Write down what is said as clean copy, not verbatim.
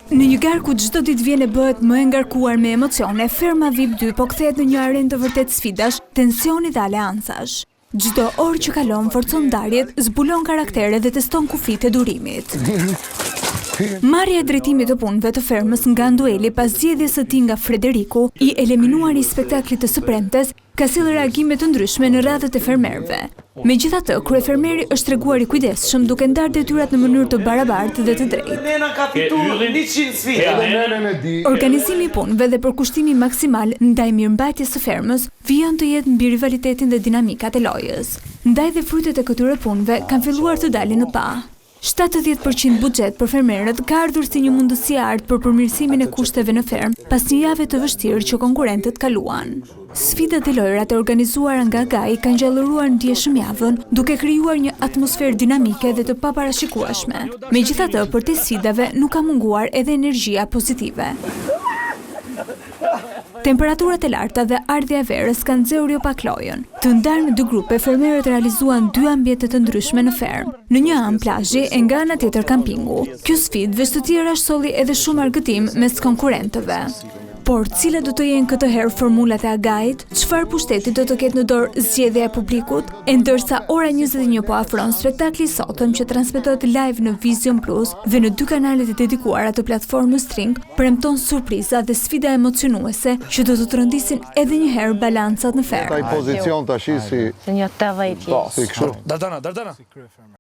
Në një garë ku çdo ditë vjen e bëhet më e ngarkuar me emocione, Ferma VIP 2 po kthehet në një arenë të vërtet sfidash, tensioni dhe aleancash. Çdo orë që kalon forcon ndarjet, zbulon karaktere dhe teston kufitë e durimit. Marrja e drejtimit të punëve të Fermës nga Ndueli pas zgjedhjes së tij nga Frederiku, i eliminuar i spektaklit të së premtes, ka sjellë reagime të ndryshme në radhët e fermerëve. Megjithatë, kryefermeri është treguar i kujdesshëm duke ndarë detyrat në mënyrë të barabartë dhe të drejtë. Nena ka fituar 100 sfida. Organizimi i punëve dhe përkushtimi maksimal ndaj mirëmbajtjes së Fermës vjen të jetë mbi rivalitetin dhe dinamikat e lojës. Ndaj dhe frytet e këtyre punëve kanë filluar të dalin në pa. 70% buxhet për fermerët ka ardhur si një mundësi e artë për përmirësimin e kushteve në fermë pas një jave të vështirë që konkurrentët kaluan. Sfidat e lojrat e organizuara nga GAI kanë gjallëruar ndjeshëm javën, duke krijuar një atmosferë dinamike dhe të paparashikueshme. Megjithatë, për te sfidave nuk ka munguar edhe energjia pozitive. Temperaturat e larta dhe ardhja e verës kanë nxjerrë jo pak lojën. Të ndarë në dy grupe, fermerët realizuan 2 ambiente të ndryshme në fermë. Në një anë plazhi e nga ana tjetër kampingu. Kjo sfidë veç të tjera solli edhe shumë argëtim mes konkurrentëve. Por cilat do të jenë këtë herë formulat e agait, çfarë pushteti do të ketë në dorë zgjedhja e publikut, e ndërsa ora 21 po afron spektakli i sotëm që transmetohet live në Vision Plus dhe në 2 kanalet e dedikuara të platformës String, premton surpriza dhe sfida emocionuese që do të rëndisin edhe një herë balancat në fermë. Ai pozicion tash si një 80. si kështu. Dardana.